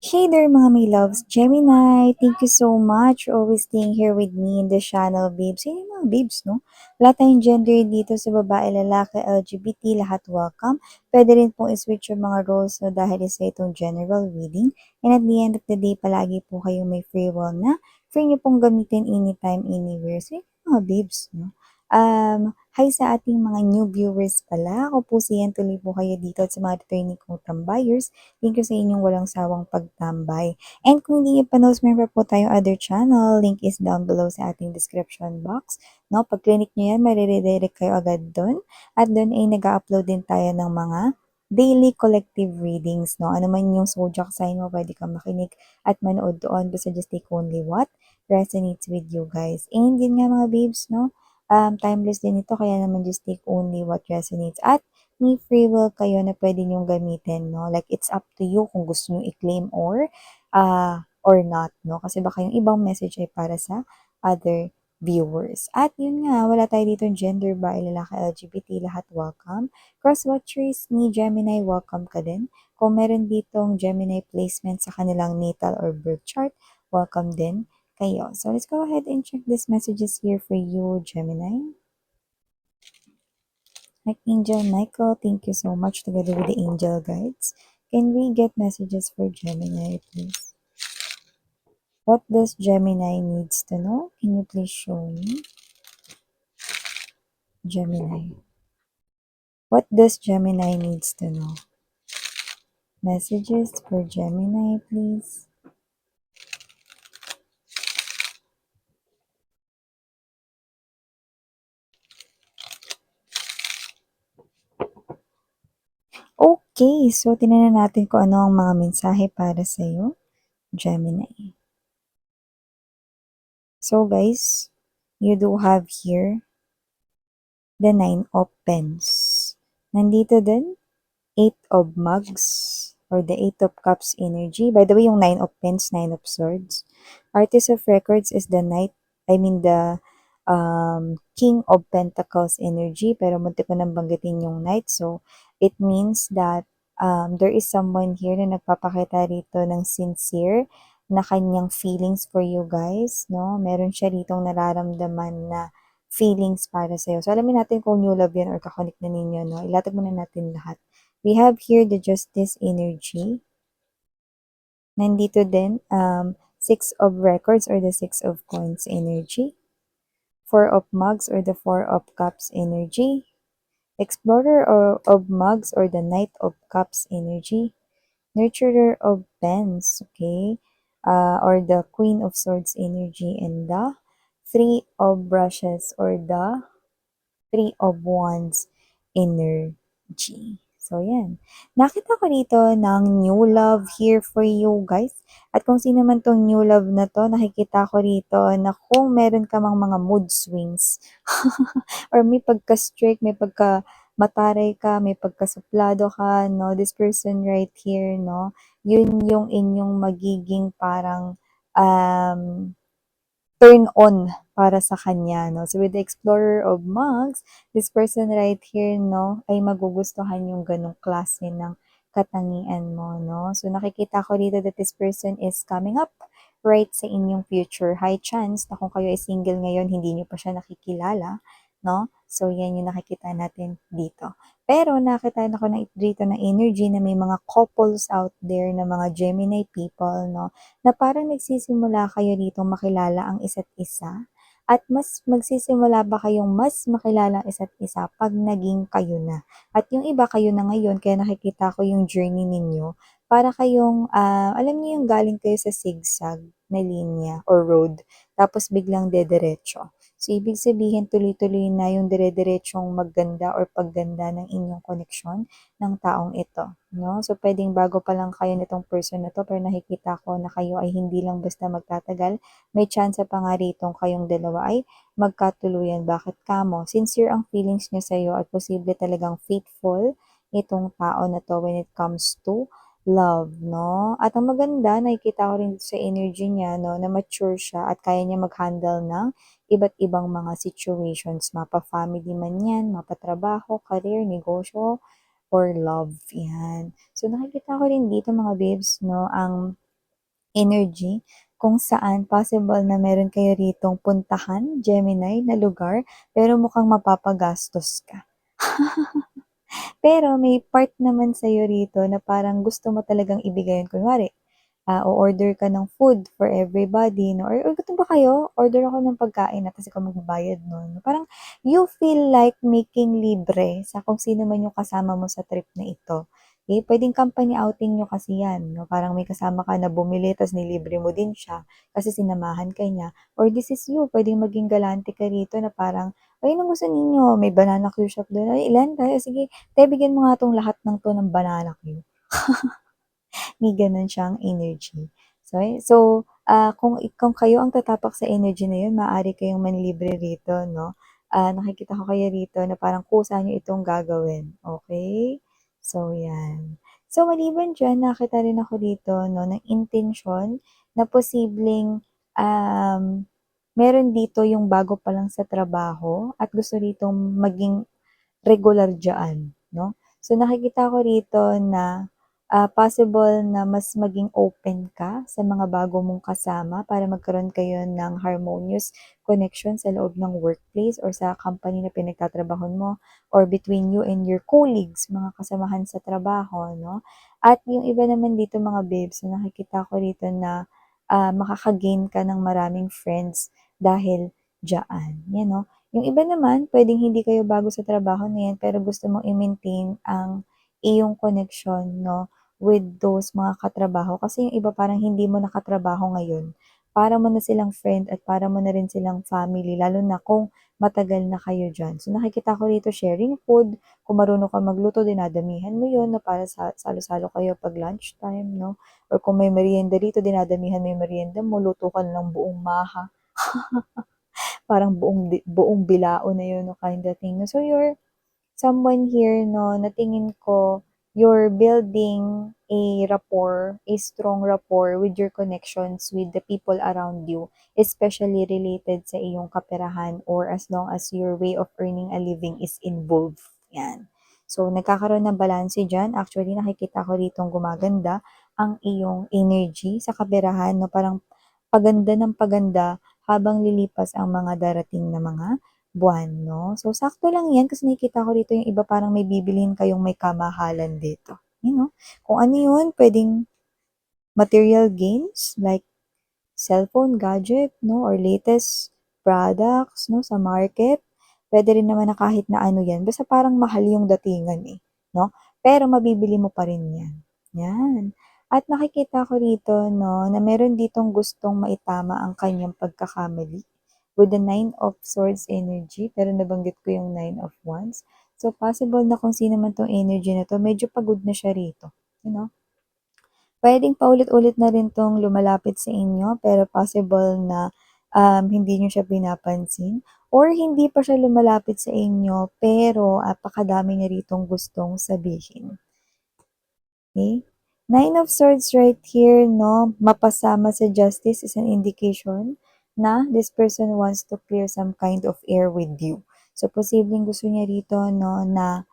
Hey there mga may loves, Gemini, thank you so much for always staying here with me in the channel, babes. Hey mga babes, no? Wala tayong gender dito sa babae, lalaki, LGBT, lahat welcome. Pwede rin pong i-switch yung mga roles no, dahil isa itong general reading. And at the end of the day, palagi po kayo may free will na free niyo pong gamitin anytime, anywhere. So yun mga babes, no? Hi sa ating mga new viewers pala. Ako po si Yen, tuloy po kayo dito at sa mga returning kong tambayers. Thank you sa inyong walang sawang pagtambay. And kung hindi niyo pa member po tayong other channel, link is down below sa ating description box. No, pag clinic niyo yan, mariredirect kayo agad doon. At doon ay nag-upload din tayo ng mga daily collective readings. No, ano man yung zodiac sign mo, pwede kang makinig at manood doon. Basta just take only what resonates with you guys. And yun nga mga babes, no? Timeless din ito, kaya naman just take only what resonates. At may free will kayo na pwede nyong gamitin, no? Like, it's up to you kung gusto nyo i-claim or not, no? Kasi baka yung ibang message ay para sa other viewers. At yun nga, wala tayo dito gender ba, lalaki, LGBT, lahat welcome. Cross-watchers ni Gemini, welcome ka din. Kung meron ditong Gemini placement sa kanilang natal or birth chart, welcome din kayo. So let's go ahead and check these messages here for you, Gemini. Archangel Michael, thank you so much together with the angel guides. Can we get messages for Gemini, please? What does Gemini needs to know? Can you please show me? Gemini. What does Gemini needs to know? Messages for Gemini, please. Okay, so tinanan natin kung ano ang mga mensahe para sa iyo, Gemini. So guys, you do have here the 9 of Pens. Nandito din, 8 of Mugs or the 8 of Cups energy. By the way, yung 9 of Pens, 9 of Swords. Artist of Records is the the King of Pentacles energy. Pero munti ko nang banggitin yung Knight. So, it means that there is someone here na nagpapakita rito ng sincere na kanyang feelings for you guys. No? Meron siya ritong nararamdaman na feelings para sa'yo. So, alamin natin kung new love yan or kakonik na ninyo. No? Ilatag muna natin lahat. We have here the Justice energy. Nandito din, Six of Records or the Six of Coins energy. Four of Mugs or the Four of Cups energy. Explorer of Mugs or the Knight of Cups energy. Nurturer of Pens, okay? Or the Queen of Swords energy. And the Three of Brushes or the Three of Wands energy. So, yan. Nakita ko dito ng new love here for you guys. At kung sino man tong new love na to, nakikita ko rito na kung meron ka mang mga mood swings or may pagka-strict, may pagka-mataray ka, may pagka-suplado ka, no? This person right here, no? Yun yung inyong magiging parang turn on para sa kanya, no? So, with the Explorer of Mugs, this person right here, no, ay magugustuhan yung ganong klase ng katangian mo, no? So, nakikita ko dito that this person is coming up right sa inyong future. High chance na kung kayo ay single ngayon, hindi nyo pa siya nakikilala, no? So, yan yung nakikita natin dito. Pero nakita na ko na dito na energy na may mga couples out there na mga Gemini people, no? Na parang nagsisimula kayo dito makilala ang isa't isa at mas magsisimula ba kayong mas makilala ang isa't isa pag naging kayo na. At yung iba kayo na ngayon, kaya nakikita ko yung journey ninyo, para kayong, alam niyo yung galing kayo sa zigzag na linya or road, tapos biglang dederecho. So, ibig sabihin, tuloy-tuloy na yung dire-diretsong magganda or pagganda ng inyong koneksyon ng taong ito, no? So, pwedeng bago pa lang kayo nitong person na 'to, pero nakikita ko na kayo ay hindi lang basta magtatagal, may tsansa pa nga ritong kayong dalawa ay magkatuluyan. Bakit kamo? Sincere ang feelings niya sa'yo at posible talagang faithful itong tao na 'to when it comes to love, no? At ang maganda, nakikita ko rin sa energy niya, no, na mature siya at kaya niya mag-handle ng iba't ibang mga situations, mapa-family man yan, mapa-trabaho, career, negosyo, or love. Yan. So, nakikita ko rin dito mga babes, no, ang energy kung saan possible na meron kayo ritong puntahan, Gemini, na lugar, pero mukhang mapapagastos ka. Pero may part naman sa'yo rito na parang gusto mo talagang ibigay yun. Kunwari, o-order ka ng food for everybody, no? Or gutom ba kayo? Order ako ng pagkain na tapos ikaw magbabayad nun. Parang you feel like making libre sa kung sino man yung kasama mo sa trip na ito. Okay? Pwedeng company outing nyo kasi yan. No? Parang may kasama ka na bumili tapos nilibre mo din siya kasi sinamahan ka niya. Or this is you. Pwedeng maging galante ka rito na parang, ay, anong gusto ninyo? May banana Q shop doon. Ay, ilan tayo? Sige, te, bigyan mo nga tong lahat ng to ng banana Q. May gano'n siyang energy. Kung kayo ang tatapak sa energy na yun, maaari kayong manlibre rito, no? Nakikita ko kayo rito na parang kusa nyo itong gagawin. Okay? So, yan. So, maliban dyan, nakita rin ako dito, no, ng intention na posibleng um, meron dito yung bago pa lang sa trabaho at gusto rito maging regular diyaan, no? So, nakikita ko rito na possible na mas maging open ka sa mga bago mong kasama para magkaroon kayo ng harmonious connection sa loob ng workplace or sa company na pinagtatrabahon mo or between you and your colleagues, mga kasamahan sa trabaho, no? At yung iba naman dito mga babes, so nakikita ko rito na makakagain ka ng maraming friends dahil diyaan. Yan, no? Yung iba naman, pwedeng hindi kayo bago sa trabaho na yan, pero gusto mong i-maintain ang iyong connection, no, with those mga katrabaho. Kasi yung iba parang hindi mo nakatrabaho ngayon. Para mo na silang friend at para mo na rin silang family, lalo na kung matagal na kayo dyan. So nakikita ko rito sharing food, kung marunong ka magluto, dinadamihan mo yun, no, para sa salo-salo kayo pag lunchtime, no? Or kung may merienda dito, dinadamihan mo yung merienda mo, luto ka na ng buong maha. Parang buong bilao na yun, no, kind of thing. No? So, you're someone here, no, na tingin ko, you're building a rapport, a strong rapport with your connections with the people around you, especially related sa iyong kaperahan or as long as your way of earning a living is involved. Yan. So, nagkakaroon ng balance dyan. Actually, nakikita ko ditong gumaganda ang iyong energy sa kaperahan, no? Parang paganda ng paganda habang lilipas ang mga darating na mga buwan, no? So, sakto lang yan kasi nakikita ko dito yung iba parang may bibilhin kayong may kamahalan dito. You know? Kung ano yun, pwedeng material gains like cellphone, gadget, no? Or latest products, no? Sa market. Pwede rin naman na kahit na ano yan. Basta parang mahal yung datingan eh, no? Pero mabibili mo pa rin yan. Yan. At nakikita ko rito, no, na meron ditong gustong maitama ang kanyang pagkakamali with the Nine of Swords energy, pero nabanggit ko yung Nine of Wands. So, possible na kung sino man tong energy na to, medyo pagod na siya rito. You know? Pwedeng paulit-ulit na rin tong lumalapit sa inyo, pero possible na hindi nyo siya pinapansin. Or hindi pa siya lumalapit sa inyo, pero apakadami niya ritong gustong sabihin. Okay? Nine of Swords right here, no, mapasama sa justice is an indication na this person wants to clear some kind of air with you. So, posibleng gusto niya rito, no, na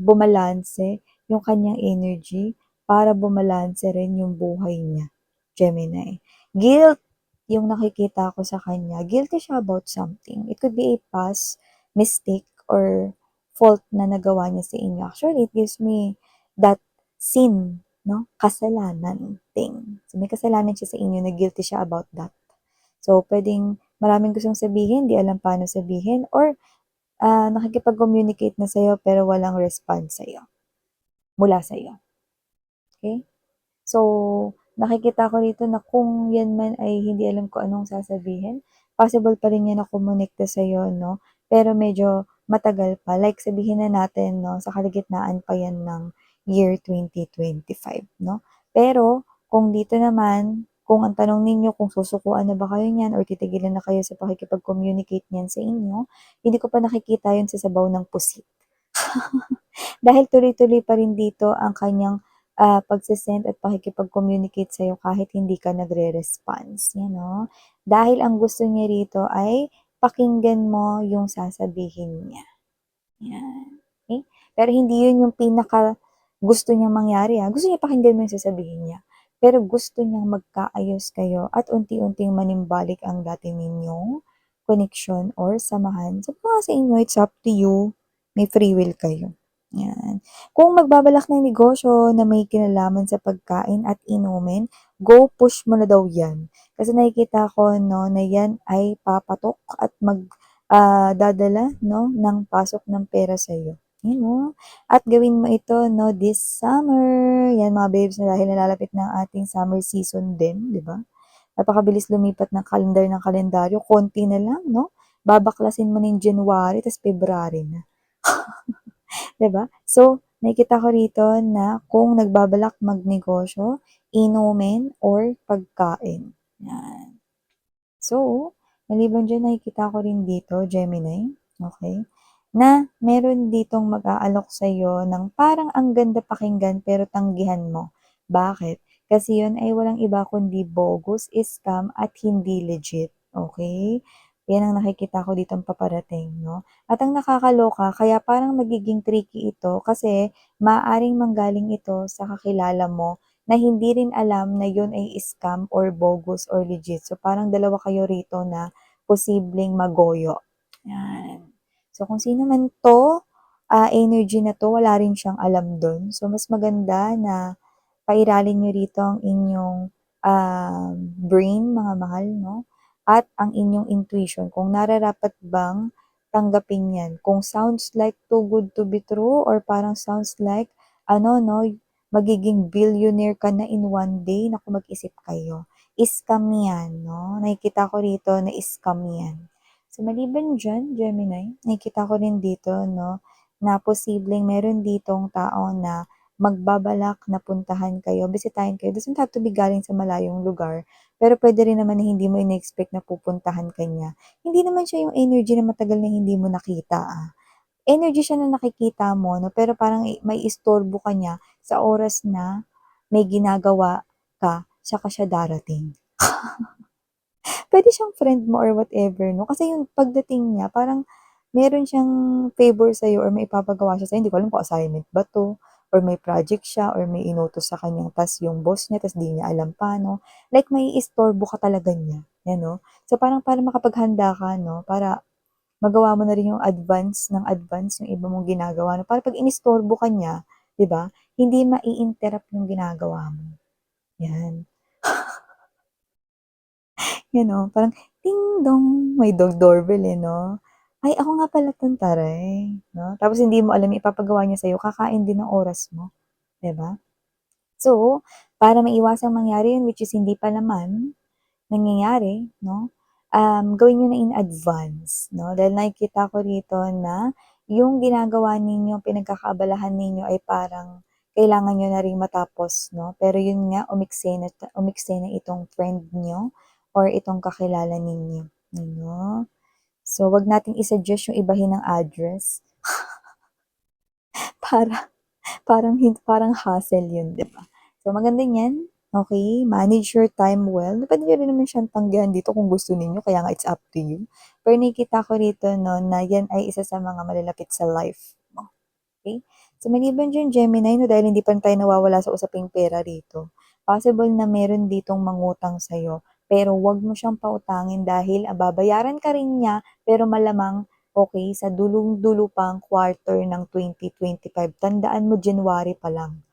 bumalanse yung kanyang energy para bumalanse rin yung buhay niya, Gemini. Guilt, yung nakikita ko sa kanya. Guilty siya about something. It could be a past mistake or fault na nagawa niya sa inyo. Actually, it gives me that sin, no? Kasalanan thing. So, may kasalanan siya sa inyo na guilty siya about that. So, pwedeng maraming gustong sabihin, di alam paano sabihin, or nakikipag-communicate na sa'yo pero walang response sa'yo, mula sa'yo. Okay? So, nakikita ko rito na kung yan man ay hindi alam ko anong sasabihin, possible pa rin yan na kumonekta sa'yo, no? Pero medyo matagal pa. Like, sabihin na natin, no, sa kalagitnaan pa yan ng year 2025, no? Pero, kung dito naman, kung ang tanong ninyo kung susukuan na ba kayo niyan or titigilan na kayo sa pakikipag-communicate niyan sa inyo, hindi ko pa nakikita yun sa sabaw ng pusit. Dahil tuloy-tuloy pa rin dito ang kanyang pagsisend at pakikipag-communicate sa'yo kahit hindi ka nagre-response. Yan, no? Dahil ang gusto niya rito ay pakinggan mo yung sasabihin niya. Yan. Okay? Pero hindi yun yung pinaka gusto niyang mangyari. Ha? Gusto niya pakinggan mo yung sasabihin niya. pero gusto niyang magkaayos kayo at unti-unting manimbalik ang dati ninyong connection or samahan. Sabi ko nga sa inyo, it's up to you. May free will kayo. Yan. Kung magbabalak ng negosyo na may kinalaman sa pagkain at inumin, go push mo na daw yan. Kasi nakikita ko no, na yan ay papatok at dadala no, ng pasok ng pera sa iyo. You know? At gawin mo ito no, this summer. Yan mga babes na dahil nalalapit ng ating summer season din, di ba? Napakabilis lumipat ng kalendaryo. Konti na lang, no? Babaklasin mo ng January, tapos February na. 'Di ba? So, nakikita ko rito na kung nagbabalak magnegosyo, inumin or pagkain. Yan. So, maliban diyan nakikita ko rin dito, Gemini, okay, na meron ditong mag-aalok sa'yo ng parang ang ganda pakinggan pero tanggihan mo. Bakit? Kasi yun ay walang iba kundi bogus, scam at hindi legit. Okay? Yan ang nakikita ko dito paparating, no? At ang nakakaloka, kaya parang magiging tricky ito kasi maaring manggaling ito sa kakilala mo na hindi rin alam na yun ay scam or bogus or legit. So, parang dalawa kayo rito na posibleng magoyo. Yan. So, kung sino man to, energy na to, wala rin siyang alam dun. So, mas maganda na pairalin nyo rito ang inyong brain, mga mahal, no? At ang inyong intuition, kung nararapat bang tanggapin yan. Kung sounds like too good to be true or parang sounds like, no, magiging billionaire ka na in one day, naku, mag-isip kayo. Scam yan, no? Nakikita ko rito na scam yan. So, maliban dyan, Gemini, nakikita ko rin dito, no, na posibleng meron ditong tao na magbabalak na puntahan kayo, bisitahin kayo. Doesn't have to be galing sa malayong lugar, pero pwede rin naman na hindi mo in-expect na pupuntahan ka niya. Hindi naman siya yung energy na matagal na hindi mo nakita, Energy siya na nakikita mo, no? Pero parang may istorbo ka niya sa oras na may ginagawa ka, saka siya darating. Pwede siyang friend mo or whatever, no? Kasi yung pagdating niya, parang meron siyang favor sa'yo or may ipapagawa siya sa'yo. Hindi ko alam kung assignment ba to, or may project siya, or may inutos sa kanyang tas yung boss niya, tas di niya alam paano. Like, may istorbo ka talaga niya. Yan, no? So, parang para makapaghanda ka, no? Para magawa mo na rin yung advance yung iba mong ginagawa. No? Para pag inistorbo ka niya, di ba? Hindi mai-interrupt yung ginagawa mo. Yan. Yan o, parang ding dong, may doorbell no? Ay, ako nga pala 'tong taray, 'no? Tapos hindi mo alam ipapagawa niya sa'yo, kakain din ng oras mo, 'di ba? So, para maiwasang mangyari yun, which is hindi pa naman nangyayari, 'no, gawin niyo na in advance, 'no? Dahil nakikita ko rito na yung ginagawa ninyo, pinagkakaabalahan ninyo ay parang kailangan niyo na ring matapos, 'no? Pero yun nga, umikse na itong friend niyo or itong kakilala ninyo, no? So, 'wag nating i-suggest yung ibahin ng address para parang hassle yun, 'di ba? So, maganda niyan, okay, manage your time well. Puwede niyo rin naman siyang tanggihan dito kung gusto ninyo, kaya nga it's up to you. Pero nakikita ko rito 'no, na yan ay isa sa mga malalapit sa life mo, okay? So, maliban diyan, Gemini 'no, dahil hindi pa tayo nawawala sa usaping pera rito, possible na meron ditong mangutang sa'yo, pero 'wag mo siyang pautangin dahil, babayaran ka rin niya, pero malamang okay, sa dulong-dulo pang quarter ng 2025, tandaan mo January pa lang.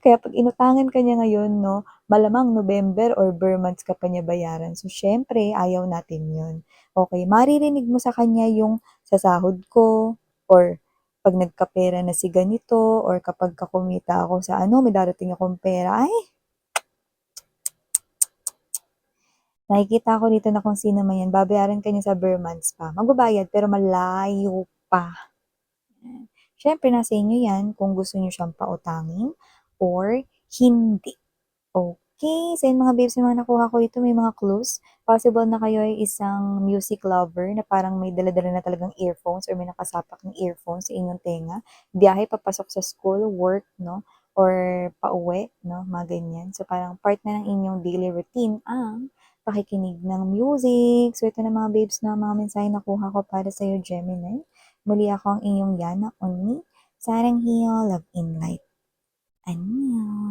Kaya 'pag inutangan ka niya ngayon 'no, malamang November or bare months ka pa niya bayaran. So, siyempre ayaw natin 'yun. Okay, maririnig mo sa kanya yung sa sahod ko or 'pag nagkapera na si ganito or kapagka kumita ako sa may darating akong pera, ay nakikita ko dito na kung sino man 'yan, babayaran ka niya sa bare months pa. Magbabayad pero malayo pa. Siyempre nasa inyo 'yan kung gusto niyo siyang pautangin or hindi. Okay, sa mga babes, yung mga nakuha ko dito may mga clues. Possible na kayo ay isang music lover na parang may dala-dala na talagang earphones or may nakasapak ng earphones sa inyong tenga. Biyahe papasok sa school, work, no? Or pauwi, no? Mga ganyan. So parang part na ng inyong daily routine ang pakikinig ng music. So ito na mga babes na mga mensahe nakuha ko para sa iyo, Gemini. Muli ako ang inyong Yana Onni. Sarang hiyo, love in light. Annyeong!